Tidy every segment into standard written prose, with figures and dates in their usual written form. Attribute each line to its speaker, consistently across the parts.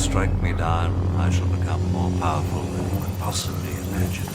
Speaker 1: strike me down, I shall become more powerful than you can possibly imagine.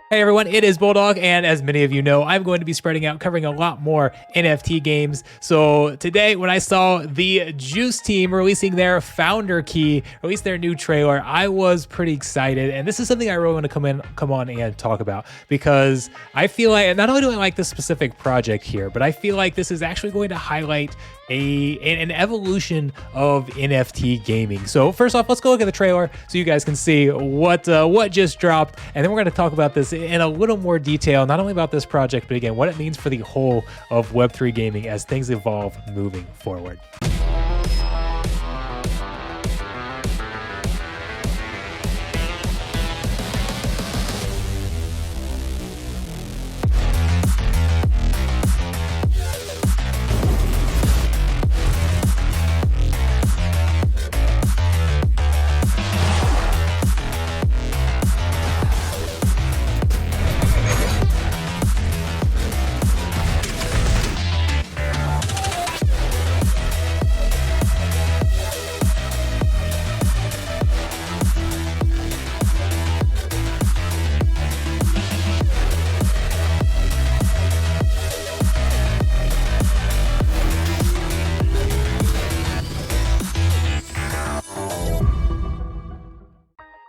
Speaker 2: Hey everyone, it is Bulldog, and as many of you know, I'm going to be spreading out, covering a lot more NFT games. So today, when I saw the Juice team releasing their founder key, release their new trailer, I was pretty excited. And this is something I really want to come on and talk about, because I feel like not only do I like this specific project here, but I feel like this is actually going to highlight an evolution of NFT gaming. So first off, let's go look at the trailer so you guys can see what just dropped, and then we're going to talk about this in a little more detail, not only about this project, but again, what it means for the whole of Web3 gaming as things evolve moving forward.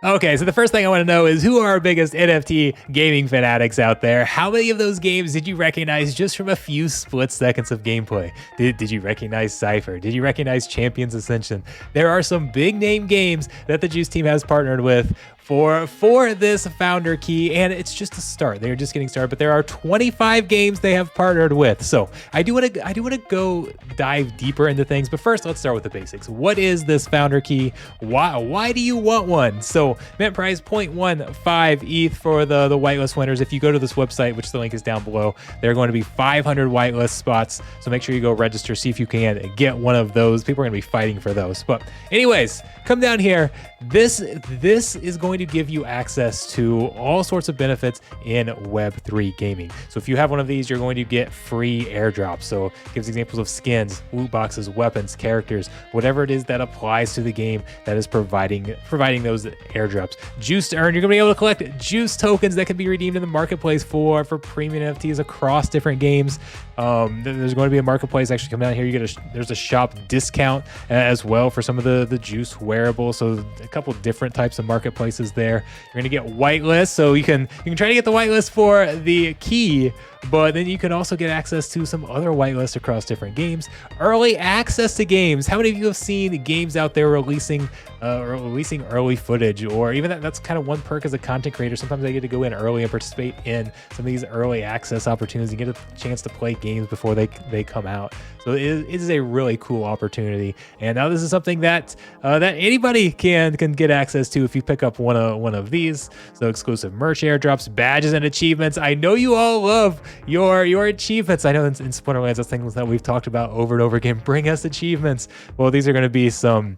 Speaker 2: Okay, so the first thing I want to know is, who are our biggest NFT gaming fanatics out there? How many of those games did you recognize just from a few split seconds of gameplay? Did you recognize Cypher? Did you recognize Champions Ascension? There are some big name games that the Juice team has partnered with for this founder key, and it's just a start. They're just getting started, but there are 25 games they have partnered with. So I do want to go dive deeper into things, but first let's start with the basics. What is this founder key? Why do you want one? So mint price 0.15 ETH for the whitelist winners. If you go to this website, which the link is down below, there are going to be 500 whitelist spots. So make sure you go register, see if you can get one of those. People are going to be fighting for those. But anyways, come down here. This is going to give you access to all sorts of benefits in Web3 gaming. So if you have one of these, you're going to get free airdrops. So it gives examples of skins, loot boxes, weapons, characters, whatever it is that applies to the game that is providing those airdrops. Juice to earn, you're gonna be able to collect Juice tokens that can be redeemed in the marketplace for premium NFTs across different games. There's going to be a marketplace actually coming out here. There's a shop discount as well for some of the Juice wearables. So a couple different types of marketplaces there. You're going to get whitelist, so you can try to get the whitelist for the key, but then you can also get access to some other whitelists across different games. Early access to games. How many of you have seen games out there releasing early footage? Or even that's kind of one perk as a content creator. Sometimes I get to go in early and participate in some of these early access opportunities and get a chance to play games before they come out. So it is a really cool opportunity. And now this is something that anybody can get access to if you pick up one of these. So exclusive merch, airdrops, badges, and achievements. I know you all love your achievements. I know in Splinterlands, that's things that we've talked about over and over again. Bring us achievements. Well, these are going to be some.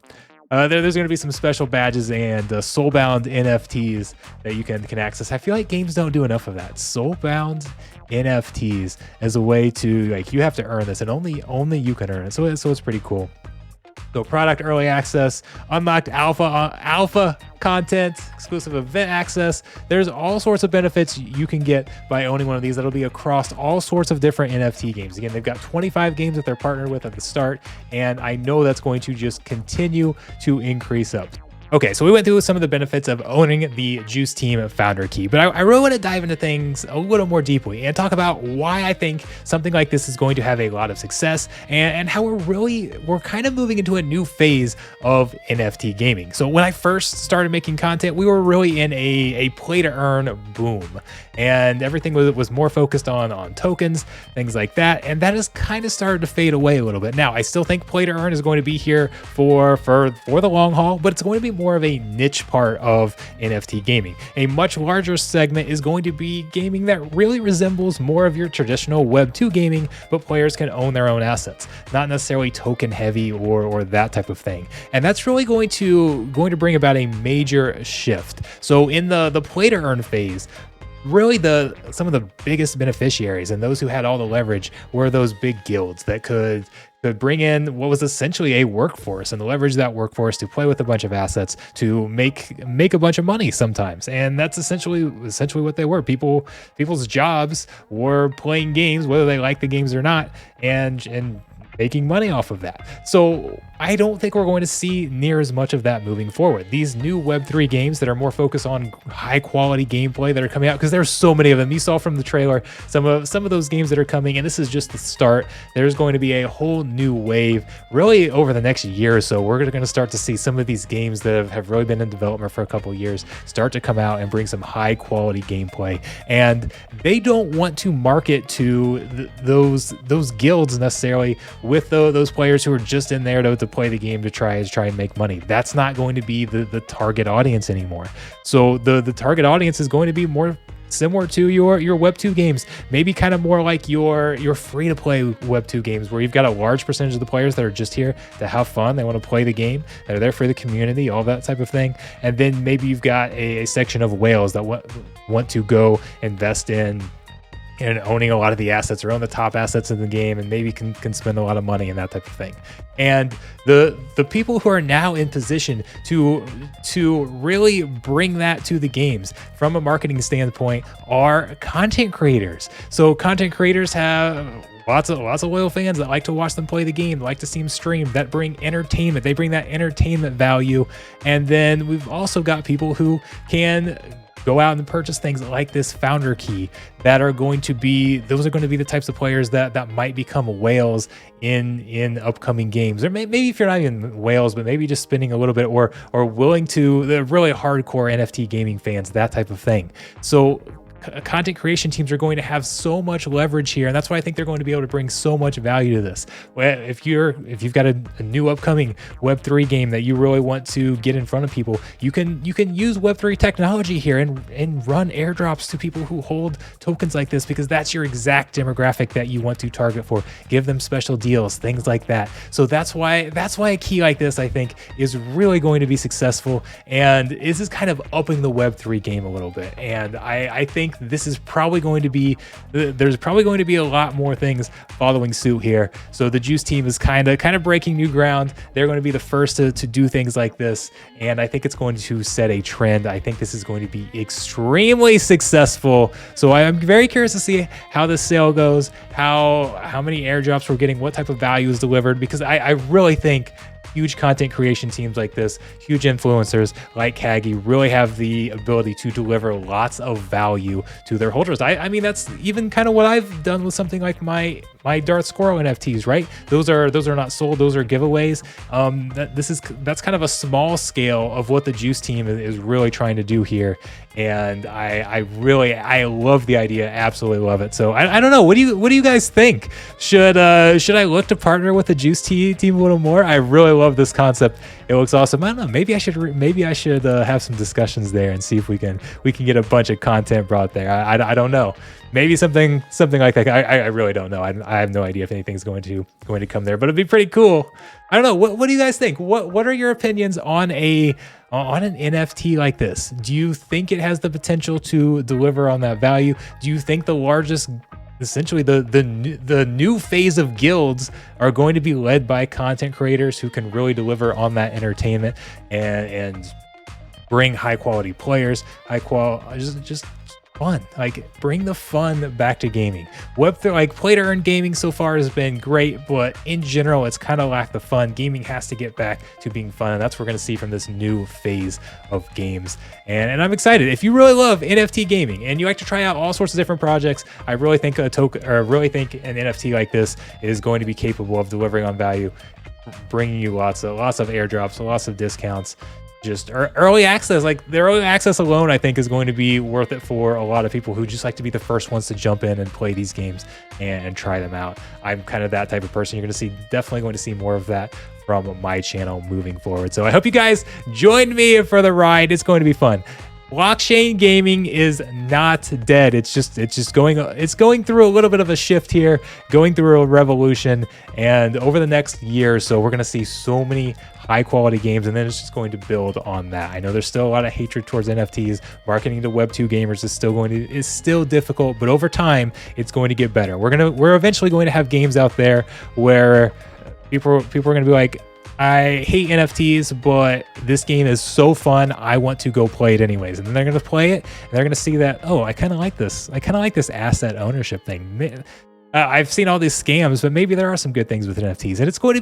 Speaker 2: There's going to be some special badges and soulbound NFTs that you can access. I feel like games don't do enough of that. Soulbound NFTs as a way to, you have to earn this, and only you can earn it. So it's pretty cool. So product early access, unlocked alpha content, exclusive event access. There's all sorts of benefits you can get by owning one of these. That'll be across all sorts of different NFT games. Again, they've got 25 games that they're partnered with at the start, and I know that's going to just continue to increase up. Okay, so we went through some of the benefits of owning the Juice team founder key, but I really want to dive into things a little more deeply and talk about why I think something like this is going to have a lot of success, and how we're kind of moving into a new phase of NFT gaming. So when I first started making content, we were really in a play to earn boom, and everything was more focused on tokens, things like that, and that has kind of started to fade away a little bit. Now, I still think play to earn is going to be here for the long haul, but it's going to be more of a niche part of NFT gaming. A much larger segment is going to be gaming that really resembles more of your traditional Web2 gaming, but players can own their own assets, not necessarily token heavy or that type of thing. And that's really going to bring about a major shift. So in the play to earn phase, really some of the biggest beneficiaries and those who had all the leverage were those big guilds that could to bring in what was essentially a workforce and leverage that workforce to play with a bunch of assets to make a bunch of money sometimes. And that's essentially what they were. People's jobs were playing games, whether they like the games or not, and making money off of that. So I don't think we're going to see near as much of that moving forward. These new Web3 games that are more focused on high quality gameplay that are coming out, because there's so many of them. You saw from the trailer some of those games that are coming, and this is just the start. There's going to be a whole new wave really over the next year or so. We're going to start to see some of these games that have really been in development for a couple of years start to come out and bring some high quality gameplay. And they don't want to market to those guilds necessarily with those players who are just in there to play the game to try and make money. That's not going to be the target audience anymore. So the target audience is going to be more similar to your Web 2 games, maybe kind of more like your free to play Web 2 games, where you've got a large percentage of the players that are just here to have fun. They want to play the game. They're there for the community, all that type of thing. And then maybe you've got a section of whales that want to go invest in and owning a lot of the assets or own the top assets in the game, and maybe can spend a lot of money and that type of thing. And the people who are now in position to really bring that to the games from a marketing standpoint are content creators. So content creators have lots of loyal fans that like to watch them play the game, like to see them stream, that bring entertainment. They bring that entertainment value. And then we've also got people who can go out and purchase things like this founder key that are going to be the types of players that might become whales in upcoming games. Or maybe if you're not even whales, but maybe just spending a little bit or willing to, the really hardcore NFT gaming fans, that type of thing. So content creation teams are going to have so much leverage here, and that's why I think they're going to be able to bring so much value to this. If you've got a new upcoming Web3 game that you really want to get in front of people, you can use Web3 technology here and run airdrops to people who hold tokens like this, because that's your exact demographic that you want to target for. Give them special deals, things like that. So that's why a key like this, I think, is really going to be successful, and this is kind of upping the Web3 game a little bit. And I think this is probably going to be, there's probably going to be a lot more things following suit here. So the Juice team is kind of breaking new ground. They're going to be the first to do things like this, and I think it's going to set a trend. I think this is going to be extremely successful. So I'm very curious to see how this sale goes, how many airdrops we're getting, what type of value is delivered, because I really think huge content creation teams like this, huge influencers like Kagi, really have the ability to deliver lots of value to their holders. I mean, that's even kind of what I've done with something like my Darth Squirrel NFTs, right? Those are not sold, those are giveaways. That's kind of a small scale of what the Juice team is really trying to do here. And I love the idea, absolutely love it. So I don't know, what do you guys think? Should I look to partner with the Juice team a little more? I really love this concept. It looks awesome. I don't know, maybe I should have some discussions there and see if we can get a bunch of content brought there. I don't know. Maybe something like that. I really don't know. I have no idea if anything's going to come there, but it'd be pretty cool. I don't know. What do you guys think? What are your opinions on an NFT like this? Do you think it has the potential to deliver on that value? Do you think essentially the new phase of guilds are going to be led by content creators who can really deliver on that entertainment and bring high quality players, just fun, like bring the fun back to gaming? Web3, like play to earn gaming so far has been great, but in general, it's kind of lacked the fun. Gaming has to get back to being fun, and that's what we're going to see from this new phase of games. And I'm excited. If you really love NFT gaming and you like to try out all sorts of different projects, I really think an NFT like this is going to be capable of delivering on value, bringing you lots of airdrops, lots of discounts. Just early access, like the early access alone, I think is going to be worth it for a lot of people who just like to be the first ones to jump in and play these games and try them out. I'm kind of that type of person. You're definitely going to see more of that from my channel moving forward. So I hope you guys join me for the ride. It's going to be fun. Blockchain gaming is not dead. It's going through a little bit of a shift here, going through a revolution, and over the next year or so, we're going to see so many high quality games, and then it's just going to build on that. I know there's still a lot of hatred towards NFTs. Marketing to Web 2 gamers is still difficult, but over time, it's going to get better. We're eventually going to have games out there where People are going to be like, I hate NFTs, but this game is so fun. I want to go play it anyways. And then they're going to play it and they're going to see that, oh, I kind of like this. I kind of like this asset ownership thing. I've seen all these scams, but maybe there are some good things with NFTs, and it's going to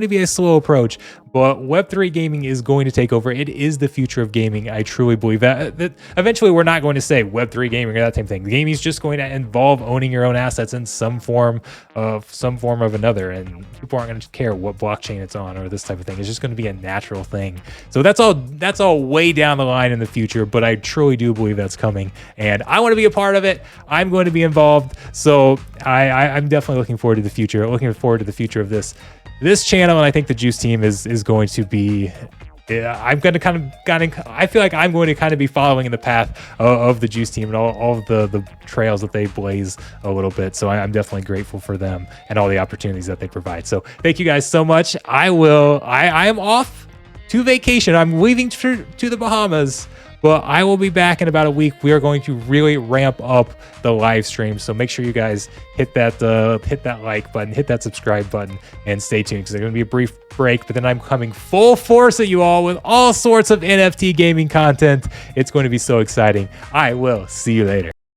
Speaker 2: be a slow approach. But Web3 gaming is going to take over. It is the future of gaming. I truly believe that eventually we're not going to say Web3 gaming or that type of thing. Gaming is just going to involve owning your own assets in some form of another, and people aren't going to care what blockchain it's on or this type of thing. It's just going to be a natural thing. So that's all way down the line in the future, but I truly do believe that's coming, and I want to be a part of it. I'm going to be involved. So I'm definitely looking forward to the future. Looking forward to the future of this channel, and I think the Juice team is going to be. I'm going to I feel like I'm going to kind of be following in the path of the Juice team and all of the trails that they blaze a little bit. So I'm definitely grateful for them and all the opportunities that they provide. So thank you guys so much. I am off to vacation. I'm leaving to the Bahamas. Well, I will be back in about a week. We are going to really ramp up the live stream. So make sure you guys hit that like button, hit that subscribe button, and stay tuned because there's going to be a brief break. But then I'm coming full force at you all with all sorts of NFT gaming content. It's going to be so exciting. I will see you later.